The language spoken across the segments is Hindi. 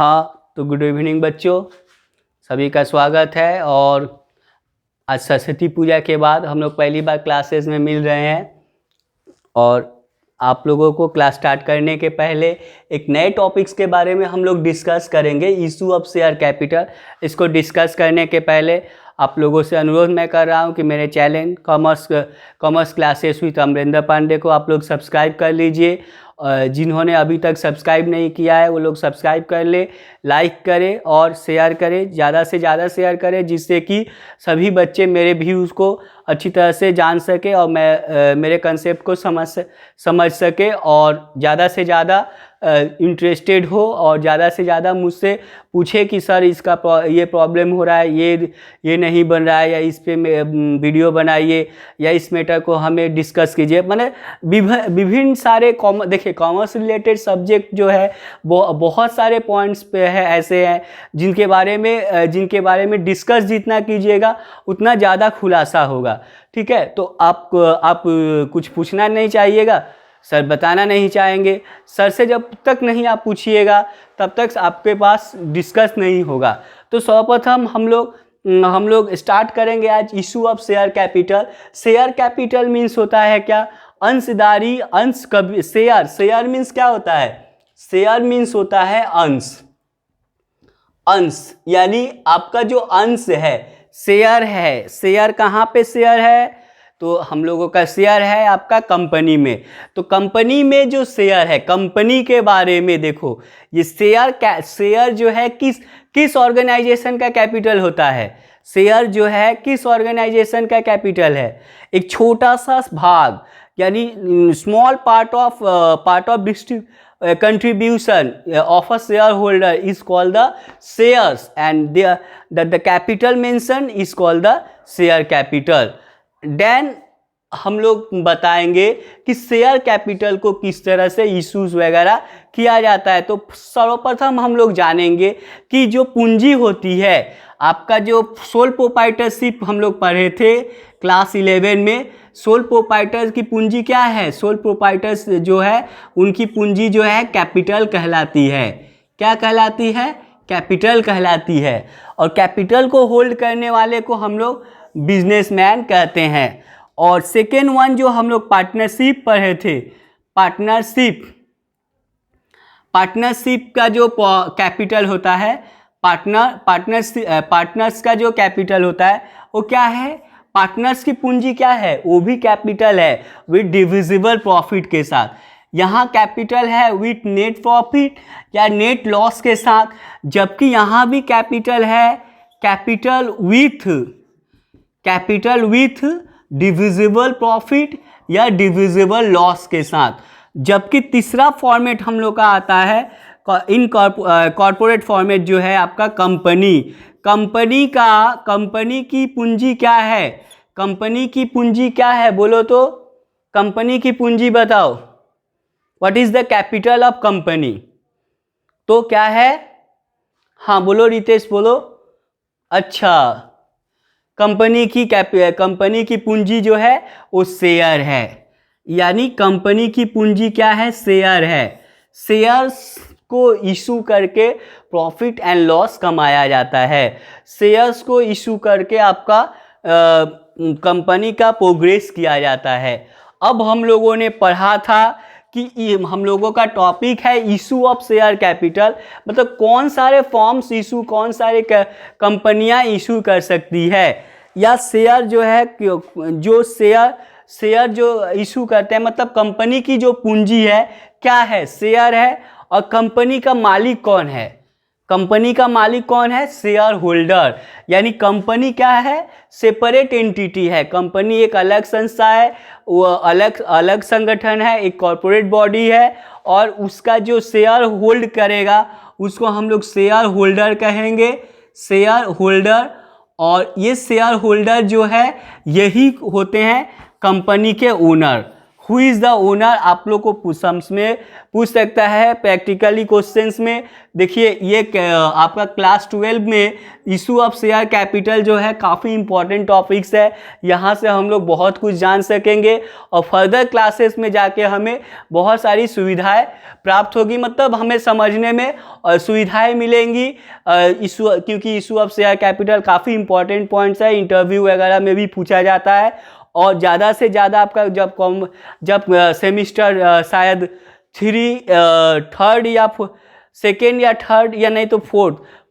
हाँ, तो गुड इवनिंग बच्चों, सभी का स्वागत है। और आज सरस्वती पूजा के बाद हम लोग पहली बार क्लासेस में मिल रहे हैं। और आप लोगों को क्लास स्टार्ट करने के पहले एक नए टॉपिक्स के बारे में हम लोग डिस्कस करेंगे, इशू ऑफ शेयर कैपिटल। इसको डिस्कस करने के पहले आप लोगों से अनुरोध मैं कर रहा हूं कि मेरे channel commerce classes with Amrendra Pandey को आप लोग सब्सक्राइब कर लीजिए। जिन्होंने अभी तक सब्सक्राइब नहीं किया है वो लोग सब्सक्राइब कर ले, लाइक करें और शेयर करें, ज़्यादा से ज़्यादा शेयर करें, जिससे कि सभी बच्चे मेरे व्यूज़ को अच्छी तरह से जान सके और मैं मेरे कंसेप्ट को समझ सके और ज़्यादा से ज़्यादा इंटरेस्टेड हो और ज़्यादा से ज़्यादा मुझसे पूछे कि सर इसका ये प्रॉब्लम हो रहा है, ये नहीं बन रहा है, या इस पे वीडियो बनाइए, या इस मैटर को हमें डिस्कस कीजिए। मैंने विभिन्न सारे देखिए कॉमर्स रिलेटेड सब्जेक्ट जो है वो बहुत सारे पॉइंट्स पे है ऐसे हैं जिनके बारे में डिस्कस जितना कीजिएगा उतना ज़्यादा खुलासा होगा। ठीक है, तो आप कुछ पूछना नहीं चाहिएगा, सर बताना नहीं चाहेंगे। सर से जब तक नहीं आप पूछिएगा तब तक आपके पास डिस्कस नहीं होगा। तो सर्वप्रथम हम लोग स्टार्ट करेंगे आज issue of share capital. Share capital means होता है क्या? अंशधारी अंश। कभी शेयर मीन्स क्या होता है? शेयर मीन्स होता है अंश, यानी आपका जो अंश है शेयर है। शेयर कहाँ पे शेयर है? तो हम लोगों का शेयर है आपका कंपनी में। तो कंपनी में जो शेयर है, कंपनी के बारे में देखो, ये शेयर जो है किस ऑर्गेनाइजेशन का कैपिटल होता है? शेयर जो है किस ऑर्गेनाइजेशन का कैपिटल है? एक छोटा सा भाग, यानी small part of contribution of a shareholder is called the shares, and the capital mentioned is called the share capital. Then हम लोग बताएंगे कि शेयर कैपिटल को किस तरह से इश्यूज वगैरह किया जाता है। तो सर्वप्रथम हम लोग जानेंगे कि जो पूंजी होती है आपका, जो सोल प्रोप्राइटरशिप हम लोग पढ़े थे क्लास 11 में, सोल प्रोप्राइटर्स की पूंजी क्या है? सोल प्रोप्राइटर्स जो है उनकी पूंजी जो है कैपिटल कहलाती है। क्या कहलाती है? कैपिटल कहलाती है। और कैपिटल को होल्ड करने वाले को हम लोग बिजनेसमैन कहते हैं। और सेकेंड वन जो हम लोग पार्टनरशिप पढ़े थे, पार्टनरशिप का जो कैपिटल होता है, पार्टनर्स का जो कैपिटल होता है वो क्या है? पार्टनर्स की पूंजी क्या है? वो भी कैपिटल है विद डिविजिबल प्रॉफिट के साथ। यहाँ कैपिटल है विथ नेट प्रॉफिट या नेट लॉस के साथ, जबकि यहाँ भी कैपिटल है कैपिटल विथ डिविजिबल प्रॉफिट या डिविजिबल लॉस के साथ। जबकि तीसरा फॉर्मेट हम लोग का आता है इन कॉर्पोरेट फॉर्मेट जो है आपका कंपनी की पूंजी क्या है? कंपनी की पूंजी क्या है बोलो तो? कंपनी की पूंजी बताओ। What is the capital of company? तो क्या है? हाँ बोलो रितेश, बोलो। अच्छा, कंपनी की पूंजी जो है वो शेयर है, यानी कंपनी की पूंजी क्या है? शेयर है। शेयर्स को इशू करके प्रॉफिट एंड लॉस कमाया जाता है। शेयर्स को इशू करके आपका कंपनी का प्रोग्रेस किया जाता है। अब हम लोगों ने पढ़ा था कि हम लोगों का टॉपिक है इशू ऑफ शेयर कैपिटल, मतलब कौन सारे फॉर्म्स इशू, कौन सारे कंपनियां इशू कर सकती है, या शेयर जो है जो शेयर जो इशू करते हैं, मतलब कंपनी की जो पूंजी है क्या है? शेयर है। और कंपनी का मालिक कौन है? कंपनी का मालिक कौन है? Share holder. यानी कंपनी क्या है? सेपरेट एंटिटी है। कंपनी एक अलग संस्था है, वो अलग संगठन है, एक कॉर्पोरेट बॉडी है, और उसका जो शेयर होल्ड करेगा उसको हम लोग शेयर होल्डर कहेंगे, शेयर होल्डर। और ये शेयर होल्डर जो है यही होते हैं कंपनी के owner. Who is the owner, आप लोग को सम्स में पूछ सकता है, प्रैक्टिकली क्वेश्चंस में। देखिए ये आपका क्लास 12 में इशू ऑफ शेयर कैपिटल जो है काफ़ी इंपॉर्टेंट टॉपिक्स है, यहाँ से हम लोग बहुत कुछ जान सकेंगे और फर्दर क्लासेस में जाके हमें बहुत सारी सुविधाएं प्राप्त होगी, मतलब हमें समझने में सुविधाएं मिलेंगी। क्योंकि इशू ऑफ शेयर कैपिटल काफ़ी इंपॉर्टेंट पॉइंट्स है, इंटरव्यू वगैरह में भी पूछा जाता है। और ज़्यादा से ज़्यादा आपका जब सेमिस्टर शायद थर्ड या सेकेंड या थर्ड या नहीं तो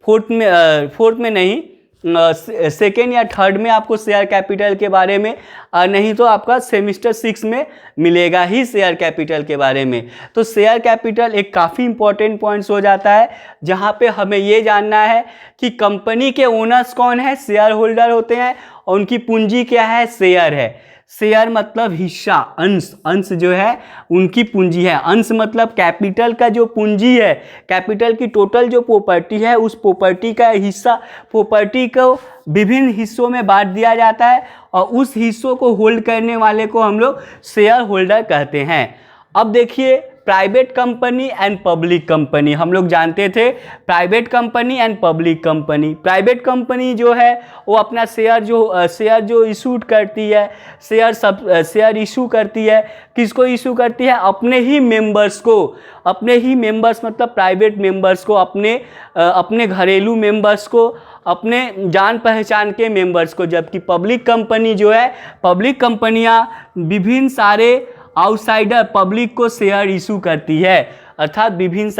फोर्थ में नहीं, सेकेंड या थर्ड में आपको शेयर कैपिटल के बारे में, नहीं तो आपका सेमिस्टर 6 में मिलेगा ही शेयर कैपिटल के बारे में। तो शेयर कैपिटल एक काफ़ी इंपॉर्टेंट पॉइंट्स हो जाता है, जहाँ पे हमें ये जानना है कि कंपनी के ओनर्स कौन है, शेयर होल्डर होते हैं, और उनकी पूंजी क्या है, शेयर है। शेयर मतलब हिस्सा, अंश, अंश जो है उनकी पूंजी है। अंश मतलब कैपिटल का जो पूंजी है, कैपिटल की टोटल जो प्रॉपर्टी है उस प्रॉपर्टी का हिस्सा, प्रॉपर्टी को विभिन्न हिस्सों में बांट दिया जाता है और उस हिस्सों को होल्ड करने वाले को हम लोग शेयर होल्डर कहते हैं। अब देखिए private company and public company, हम लोग जानते थे private company and public company. Private company जो है वो अपना शेयर जो इशूड करती है, शेयर इशू करती है, किसको इशू करती है, अपने ही मेंबर्स को, अपने ही मेंबर्स मतलब प्राइवेट मेंबर्स को, अपने घरेलू मेंबर्स को, अपने जान पहचान के मेंबर्स को। जबकि पब्लिक कंपनी जो है, पब्लिक कंपनियां विभिन्न सारे आउटसाइडर पब्लिक को शेयर इशू करती है, अर्थात विभिन्न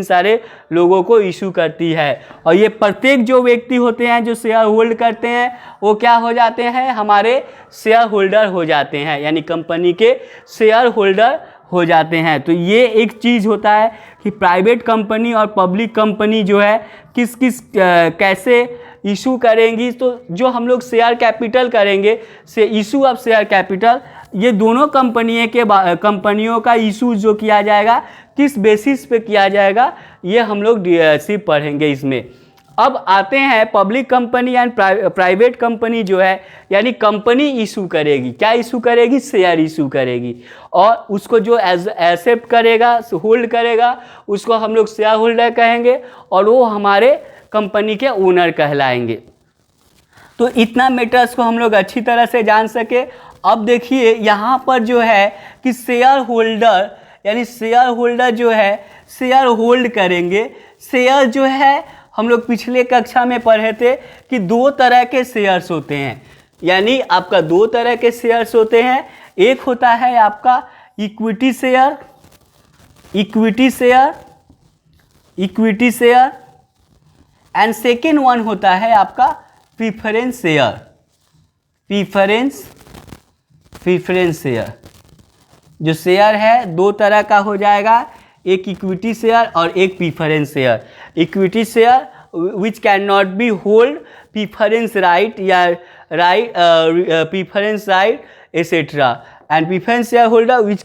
सारे लोगों को इशू करती है। और ये प्रत्येक जो व्यक्ति होते हैं जो शेयर होल्ड करते हैं वो क्या हो जाते हैं, हमारे शेयर होल्डर हो जाते हैं, यानी कंपनी के शेयर होल्डर हो जाते हैं। तो ये एक चीज़ होता है कि प्राइवेट कंपनी और पब्लिक कंपनी जो है कैसे इशू करेंगी। तो जो हम लोग शेयर कैपिटल करेंगे, से इशू ऑफ शेयर कैपिटल, ये दोनों कंपनियों का इशू जो किया जाएगा किस बेसिस पे किया जाएगा, ये हम लोग सिर्फ पढ़ेंगे इसमें। अब आते हैं public company and private company जो है, यानी कंपनी इशू करेगी, क्या इशू करेगी, शेयर इशू करेगी, और उसको जो एक्सेप्ट करेगा, होल्ड करेगा, उसको हम लोग शेयर होल्डर कहेंगे और वो हमारे कंपनी के ओनर कहलाएंगे। तो इतना मैटर्स को हम लोग अच्छी तरह से जान सके। अब देखिए यहाँ पर जो है कि शेयर होल्डर, यानी शेयर होल्डर जो है शेयर होल्ड करेंगे। शेयर जो है हम लोग पिछले कक्षा में पढ़े थे कि दो तरह के शेयर्स होते हैं, यानी आपका दो तरह के शेयर्स होते हैं। एक होता है आपका equity share, and second one होता है आपका प्रीफरेंस शेयर, प्रीफरेंस शेयर। जो शेयर है दो तरह का हो जाएगा, एक इक्विटी शेयर और एक preference share. Equity share which can not be hold preference right या preference right etcetera, and preference share holder which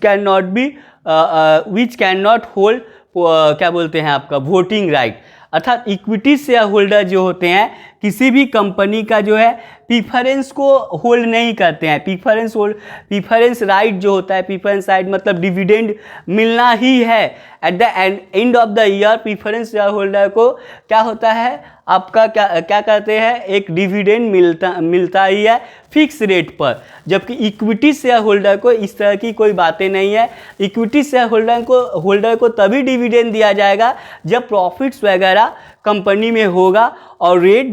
can not hold क्या बोलते हैं आपका वोटिंग राइट। अर्थात इक्विटी शेयर होल्डर जो होते हैं किसी भी कंपनी का जो है प्रीफरेंस को होल्ड नहीं करते हैं। प्रीफरेंस राइट जो होता है, प्रीफरेंस राइट मतलब डिविडेंड मिलना ही है। At the end of the year preference share holder को क्या होता है, आपका क्या कहते हैं, एक डिविडेंड मिलता ही है फिक्स रेट पर। जबकि इक्विटी शेयर होल्डर को इस तरह की कोई बातें नहीं है। इक्विटी शेयर होल्डर को तभी डिविडेंड दिया जाएगा जब प्रॉफिट्स वगैरह कंपनी में होगा, और रेट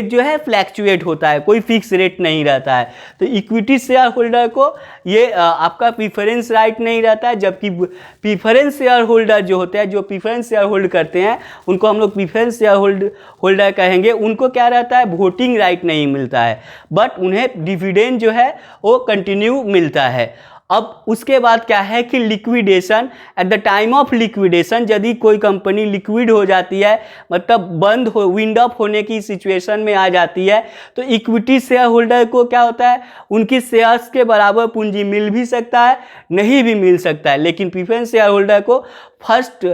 जो है फ्लैक्चुएट होता है, कोई फिक्स रेट नहीं रहता है। तो इक्विटी शेयर होल्डर को ये आपका प्रीफरेंस राइट नहीं रहता है। जबकि प्रीफरेंस शेयर होल्डर जो होते हैं, जो प्रीफरेंस शेयर होल्ड करते हैं, उनको हम लोग प्रीफरेंस शेयर होल्डर कहेंगे। उनको क्या रहता है, वोटिंग राइट नहीं मिलता है, बट उन्हें डिविडेंड जो है वो कंटिन्यू मिलता है। अब उसके बाद क्या है कि liquidation, at the time of liquidation यदि कोई कंपनी लिक्विड हो जाती है, मतलब बंद हो, विंड अप होने की सिचुएशन में आ जाती है, तो इक्विटी शेयर होल्डर को क्या होता है, उनकी शेयर्स के बराबर पूंजी मिल भी सकता है, नहीं भी मिल सकता है, लेकिन प्रीफरेंस शेयर होल्डर को फर्स्ट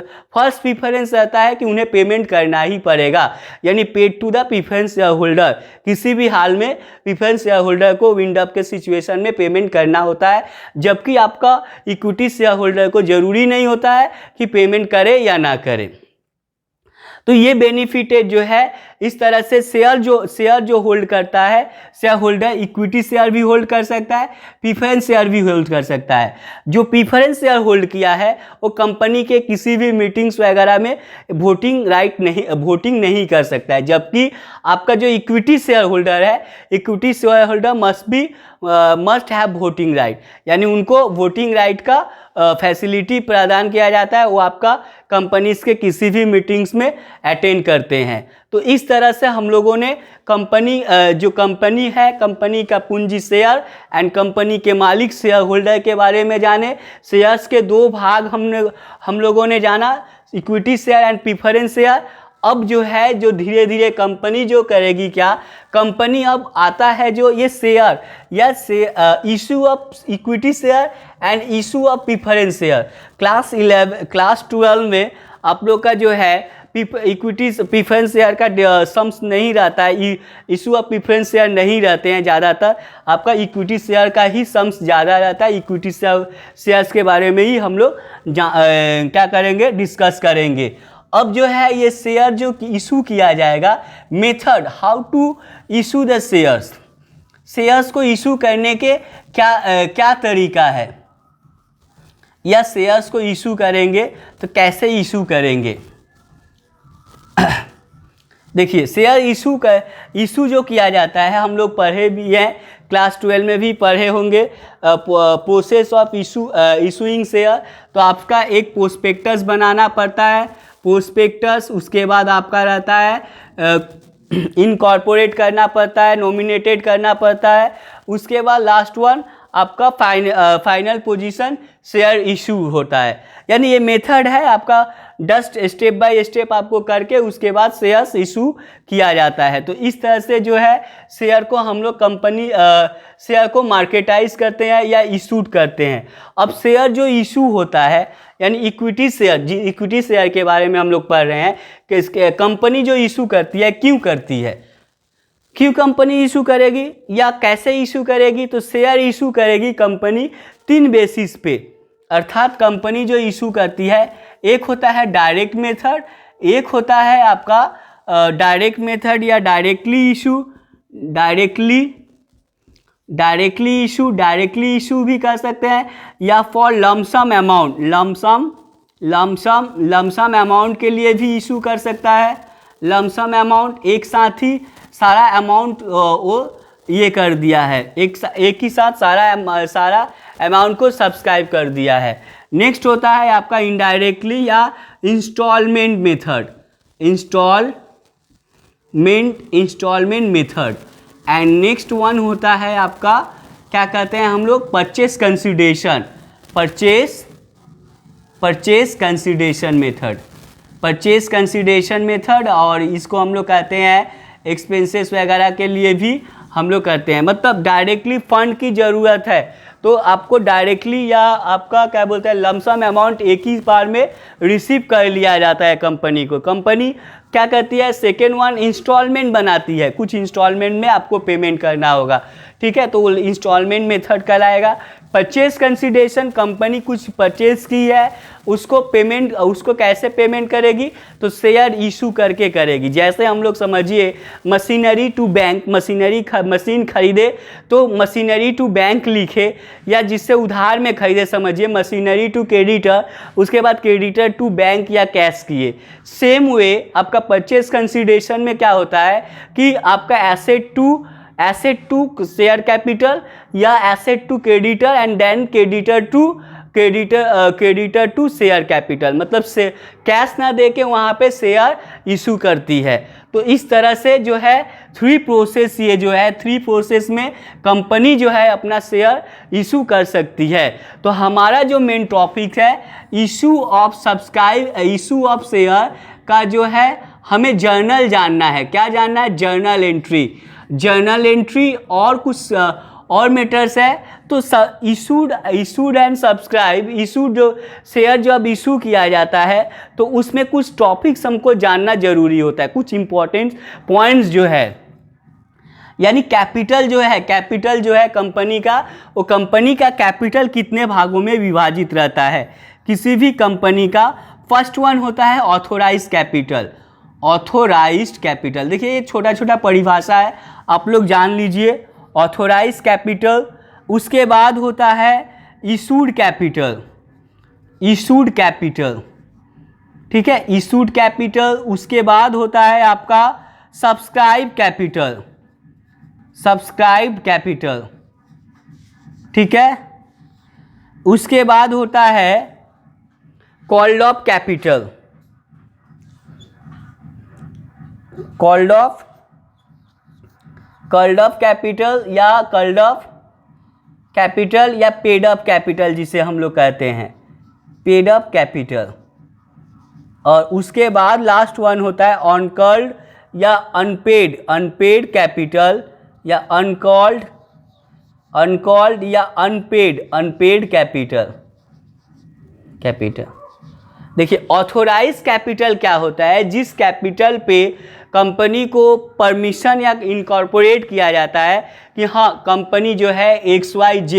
प्रीफरेंस रहता है कि उन्हें पेमेंट करना ही पड़ेगा, यानी paid to the preference share holder. किसी भी हाल में प्रीफरेंस शेयर होल्डर को विंड अप के सिचुएशन में पेमेंट करना होता है, जबकि आपका इक्विटी शेयर होल्डर को जरूरी नहीं होता है कि पेमेंट करे या ना करे। तो ये बेनिफिट जो है, इस तरह से शेयर जो होल्ड करता है, शेयर होल्डर इक्विटी शेयर भी होल्ड कर सकता है, प्रीफरेंस शेयर भी होल्ड कर सकता है। जो प्रीफरेंस शेयर होल्ड किया है वो कंपनी के किसी भी मीटिंग्स वगैरह में वोटिंग नहीं कर सकता है, जबकि आपका जो इक्विटी शेयर होल्डर है, equity share holder must have voting right, यानी उनको वोटिंग राइट का फैसिलिटी प्रदान किया जाता है, वो आपका कंपनीज के किसी भी मीटिंग्स में अटेंड करते हैं। तो इस तरह से हम लोगों ने जो कंपनी है, कंपनी का पूंजी शेयर एंड कंपनी के मालिक शेयर होल्डर के बारे में जाने। शेयर्स के दो भाग हम लोगों ने जाना, equity share and preference share. अब जो है, जो धीरे धीरे कंपनी जो करेगी क्या, कंपनी अब आता है जो ये शेयर या issue of equity share and issue of preference share. Class 12 में आप लोग का जो है इक्विटी प्रीफरेंस शेयर का सम्स नहीं रहता है, इशू ऑफ प्रीफरेंस शेयर नहीं रहते हैं, ज़्यादातर आपका इक्विटी शेयर का ही सम्स ज़्यादा रहता है। इक्विटी शेयर्स के बारे में ही हम लोग क्या करेंगे, डिस्कस करेंगे। अब जो है ये शेयर जो इशू किया जाएगा, method how to issue the shares को इशू करने के क्या तरीका है, या शेयर्स को इशू करेंगे तो कैसे इशू करेंगे। देखिए, शेयर इशू जो किया जाता है, हम लोग पढ़े भी हैं, क्लास 12 में भी पढ़े होंगे, प्रोसेस ऑफ इशूइंग शेयर। तो आपका एक प्रोस्पेक्टस बनाना पड़ता है, प्रोस्पेक्टस, उसके बाद आपका रहता है इनकॉर्पोरेट करना पड़ता है, नॉमिनेटेड करना पड़ता है, उसके बाद लास्ट वन आपका फाइनल पोजीशन शेयर इशू होता है। यानी ये मेथड है आपका, जस्ट स्टेप बाय स्टेप आपको करके उसके बाद शेयर्स इशू किया जाता है। तो इस तरह से जो है शेयर को हम लोग शेयर को मार्केटाइज करते हैं या इशूड करते हैं। अब शेयर जो इशू होता है, यानी इक्विटी शेयर के बारे में हम लोग पढ़ रहे हैं कि इसके कंपनी जो इशू करती है, क्यों करती है, क्यों कंपनी इशू करेगी या कैसे इशू करेगी। तो शेयर इशू करेगी कंपनी 3 बेसिस पे, अर्थात कंपनी जो इशू करती है, एक होता है डायरेक्ट मेथड, एक होता है आपका डायरेक्ट मेथड या डायरेक्टली इशू भी कर सकते हैं, या फॉर लमसम अमाउंट के लिए भी इशू कर सकता है। लमसम अमाउंट, एक साथ ही सारा अमाउंट वो ये कर दिया है, एक ही साथ सारा अमाउंट को सब्सक्राइब कर दिया है। नेक्स्ट होता है आपका इनडायरेक्टली या installment method. And next one होता है आपका, क्या कहते हैं हम लोग, परचेस कंसिडरेशन मेथड। और इसको हम लोग कहते हैं एक्सपेंसेस वगैरह के लिए भी हम लोग करते हैं। मतलब डायरेक्टली फंड की ज़रूरत है तो आपको डायरेक्टली या आपका क्या बोलते हैं लमसम अमाउंट एक ही बार में रिसीव कर लिया जाता है कंपनी को। कंपनी क्या करती है, सेकेंड वन इंस्टॉलमेंट बनाती है, कुछ इंस्टॉलमेंट में आपको पेमेंट करना होगा, ठीक है, तो वो इंस्टॉलमेंट मेथड कहलाएगा। परचेज कंसिडरेशन, कंपनी कुछ परचेज की है, उसको कैसे पेमेंट करेगी, तो शेयर इशू करके करेगी। जैसे हम लोग समझिए मशीनरी टू बैंक, मशीन खरीदे तो मशीनरी टू बैंक लिखे, या जिससे उधार में खरीदे समझिए मशीनरी टू क्रेडिटर, उसके बाद क्रेडिटर टू बैंक या कैश किए। सेम वे आपका परचेज कंसिडरेशन में क्या होता है कि आपका एसेट टू शेयर कैपिटल या asset to creditor and then creditor to creditor to share capital, मतलब से कैश ना दे के वहाँ पे शेयर इशू करती है। तो इस तरह से जो है 3 प्रोसेस, ये जो है 3 प्रोसेस में कंपनी जो है अपना शेयर इशू कर सकती है। तो हमारा जो मेन टॉपिक है इशू ऑफ शेयर का जो है हमें जर्नल जानना है। क्या जानना है? जर्नल एंट्री और कुछ और मैटर्स है। तो issued and subscribe, issued share जब इशू किया जाता है तो उसमें कुछ टॉपिक्स हमको जानना जरूरी होता है, कुछ इंपॉर्टेंट पॉइंट्स जो है। यानी कैपिटल जो है कंपनी का, वो कंपनी का कैपिटल कितने भागों में विभाजित रहता है किसी भी कंपनी का। फर्स्ट वन होता है ऑथोराइज्ड कैपिटल। देखिए ये छोटा छोटा परिभाषा है, आप लोग जान लीजिए। ऑथोराइज्ड कैपिटल, उसके बाद होता है इशूड कैपिटल, ठीक है, इशूड कैपिटल। उसके बाद होता है आपका सब्सक्राइब कैपिटल, ठीक है। उसके बाद होता है कॉल्ड ऑफ कैपिटल, या पेड अप कैपिटल जिसे हम लोग कहते हैं, पेड अप कैपिटल। और उसके बाद लास्ट वन होता है ऑनकॉल्ड या अनपेड कैपिटल, या अनकॉल्ड या अनपेड कैपिटल। देखिए ऑथोराइज कैपिटल क्या होता है? जिस कैपिटल पे कंपनी को परमिशन या इनकॉर्पोरेट किया जाता है कि हाँ कंपनी जो है XYZ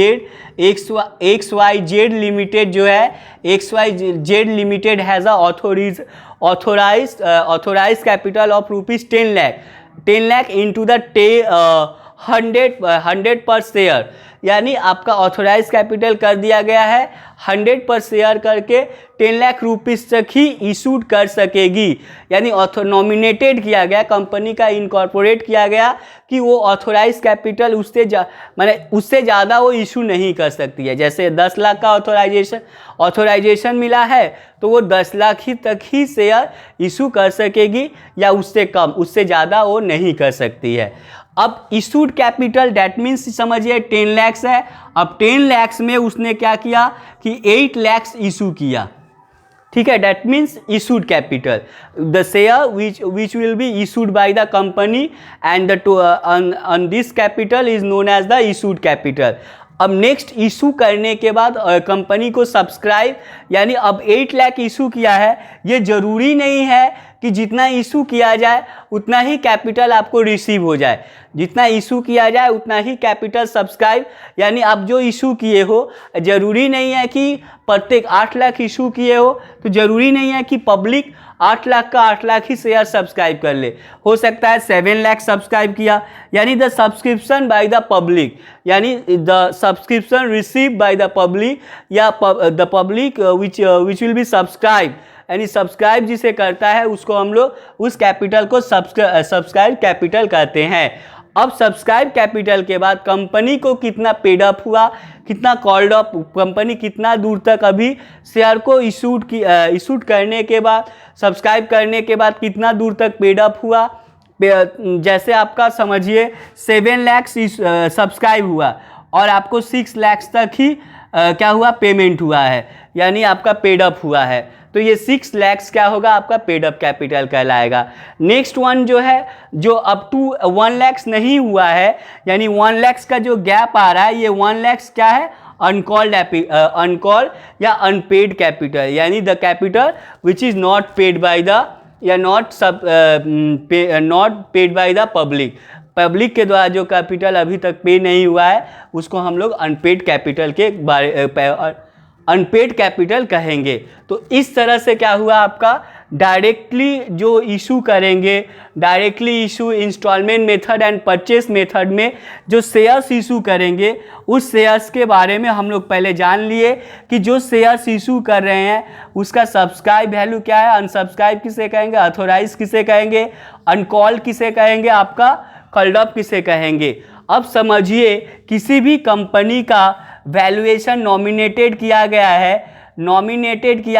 लिमिटेड जो है, XYZ limited has authorise capital of ₹10 lakh into the 100 per share. यानी आपका ऑथोराइज कैपिटल कर दिया गया है 100 पर शेयर करके 10 लाख रुपीस तक ही इशूड कर सकेगी। यानी नॉमिनेटेड किया गया, कंपनी का इनकॉर्पोरेट किया गया कि वो ऑथोराइज कैपिटल उससे ज़्यादा वो इशू नहीं कर सकती है। जैसे 10 लाख का ऑथोराइजेशन मिला है तो वो 10 लाख तक ही शेयर इशू कर सकेगी, या उससे कम, उससे ज़्यादा वो नहीं कर सकती है। अब इशूड कैपिटल डेट मीन्स समझिए 10 लाख है। अब 10 लाख में उसने क्या किया कि 8 लाख इशू किया, ठीक है। That means issued capital, the share which will be issued by the company and on this capital is known as the issued capital. अब नेक्स्ट इशू करने के बाद कंपनी को सब्सक्राइब, यानी अब 8 लाख इशू किया है, ये ज़रूरी नहीं है कि जितना इशू किया जाए उतना ही कैपिटल आपको रिसीव हो जाए। जितना इशू किया जाए उतना ही कैपिटल सब्सक्राइब, यानी आप जो इशू किए हो ज़रूरी नहीं है कि प्रत्येक 8 लाख इशू किए हो तो ज़रूरी नहीं है कि पब्लिक 8 लाख का 8 लाख ही शेयर सब्सक्राइब कर ले। हो सकता है 7 लाख सब्सक्राइब किया, यानी the subscription by the public, यानी the subscription receive by the public, या the public which will be subscribe, यानी सब्सक्राइब जिसे करता है उसको हम लोग उस कैपिटल को सब्सक्राइब कैपिटल कहते हैं। अब सब्सक्राइब कैपिटल के बाद कंपनी को कितना पेड अप हुआ, कितना कॉल्ड अप, कंपनी कितना दूर तक अभी शेयर को इशूड करने के बाद, सब्सक्राइब करने के बाद कितना दूर तक पेड अप हुआ। जैसे आपका समझिए 7 लाख सब्सक्राइब हुआ और आपको 6 लाख तक ही क्या हुआ, पेमेंट हुआ है, यानी आपका पेड अप हुआ है। तो ये 6 लाख क्या होगा, आपका पेड अप कैपिटल कहलाएगा। नेक्स्ट वन जो है, जो अप टू 1 लाख नहीं हुआ है, यानी 1 लाख का जो गैप आ रहा है, ये 1 लाख क्या है, अनकॉल्ड या अनपेड कैपिटल, यानी the capital which is not paid by the, या not paid by the public के द्वारा जो कैपिटल अभी तक पे नहीं हुआ है उसको हम लोग अनपेड कैपिटल के अनपेड कैपिटल कहेंगे। तो इस तरह से क्या हुआ, आपका डायरेक्टली जो इशू करेंगे, directly issue installment method and purchase method में जो शेयर्स इशू करेंगे, उस शेयर्स के बारे में हम लोग पहले जान लिए कि जो शेयर्स इशू कर रहे हैं उसका सब्सक्राइब वैल्यू क्या है, अनसब्सक्राइब किसे कहेंगे, अथोराइज किसे कहेंगे, अनकॉल्ड किसे कहेंगे, आपका कॉल्ड अप किसे कहेंगे। अब समझिए किसी भी कंपनी का वैल्यूएशन नॉमिनेटेड किया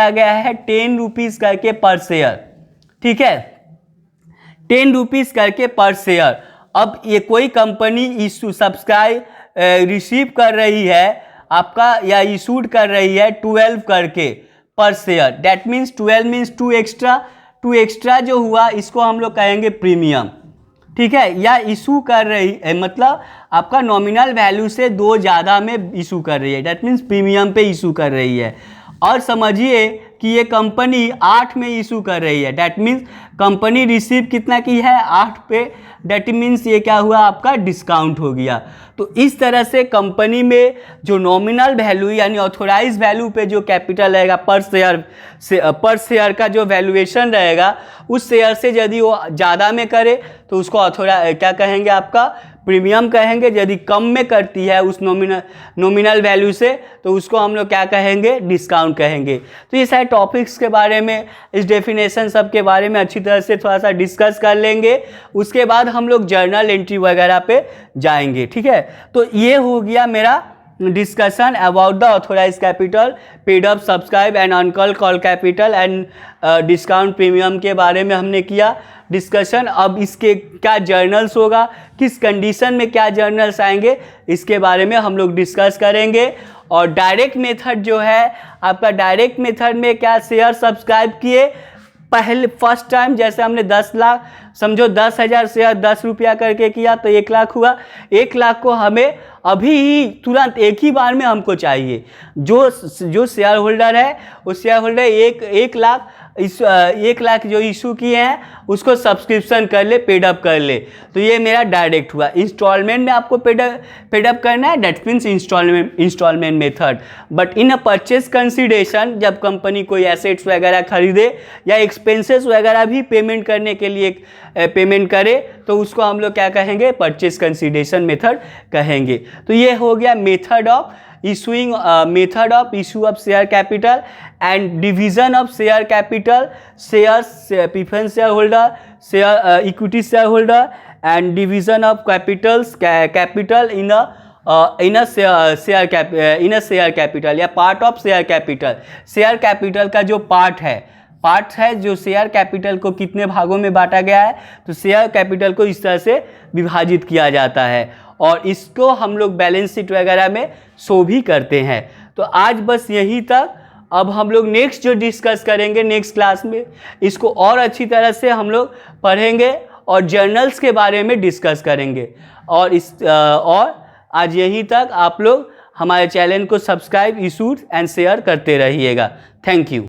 गया है 10 रुपीज़ करके पर शेयर, ठीक है, 10 रुपीज़ करके पर शेयर। अब ये कोई कंपनी इशू सब्सक्राइब रिसीव कर रही है आपका या इशूड कर रही है 12 करके पर share, that means 12 means 2 extra जो हुआ इसको हम लोग कहेंगे प्रीमियम, ठीक है। या इशू कर रही है मतलब आपका नॉमिनल वैल्यू से 2 ज़्यादा में इशू कर रही है, डैट मीन्स प्रीमियम पे इशू कर रही है। और समझिए कि ये कंपनी 8 में इशू कर रही है, डैट मीन्स कंपनी रिसीव कितना की है 8 पे, डैट मीन्स ये क्या हुआ आपका डिस्काउंट हो गया। तो इस तरह से कंपनी में जो नॉमिनल वैल्यू यानी ऑथोराइज वैल्यू पे जो कैपिटल रहेगा पर शेयर का जो वैल्यूएशन रहेगा उस शेयर से यदि वो ज़्यादा में करे तो उसको क्या कहेंगे आपका प्रीमियम कहेंगे, यदि कम में करती है उस नॉमिनल वैल्यू से तो उसको हम लोग क्या कहेंगे डिस्काउंट कहेंगे। तो ये सारे टॉपिक्स के बारे में, इस डेफिनेशन सब के बारे में अच्छी तरह से थोड़ा सा डिस्कस कर लेंगे, उसके बाद हम लोग जर्नल एंट्री वगैरह पे जाएंगे, ठीक है। तो ये हो गया मेरा discussion about the authorise capital, paid up, subscribe and uncall call capital and discount premium के बारे में हमने किया डिस्कशन। अब इसके क्या जर्नल्स होगा, किस कंडीशन में क्या जर्नल्स आएंगे, इसके बारे में हम लोग डिस्कस करेंगे। और डायरेक्ट मेथड जो है आपका, डायरेक्ट मेथड में क्या शेयर सब्सक्राइब किए पहले फर्स्ट टाइम, जैसे हमने 10 लाख समझो 10,000 शेयर 10 रुपया करके किया तो 1 लाख हुआ। 1 लाख को हमें अभी ही तुरंत एक ही बार में हमको चाहिए। जो शेयर होल्डर है उस शेयर होल्डर 1 लाख जो इशू किए हैं उसको सब्सक्रिप्शन कर ले, पेडअप कर ले, तो ये मेरा डायरेक्ट हुआ। इंस्टॉलमेंट में आपको पेडअप करना है, that means installment method. But in a purchase consideration, जब कंपनी कोई एसेट्स वगैरह खरीदे या एक्सपेंसेस वगैरह भी पेमेंट करने के लिए पेमेंट करे तो उसको हम लोग क्या कहेंगे परचेज कंसिडरेशन मेथड कहेंगे। तो ये हो गया method of issuing method of issue of share capital and division of share capital, shares, preference shareholder, share equity shareholder and division of capital in a share capital या part of share capital। share capital का जो पार्ट है जो शेयर कैपिटल को कितने भागों में बांटा गया है, तो शेयर कैपिटल को इस तरह से विभाजित किया जाता है और इसको हम लोग बैलेंस शीट वगैरह में शो भी करते हैं। तो आज बस यहीं तक। अब हम लोग नेक्स्ट जो डिस्कस करेंगे नेक्स्ट क्लास में, इसको और अच्छी तरह से हम लोग पढ़ेंगे और जर्नल्स के बारे में डिस्कस करेंगे। और आज यहीं तक। आप लोग हमारे चैनल को सब्सक्राइब, इशूड एंड शेयर करते रहिएगा। Thank you.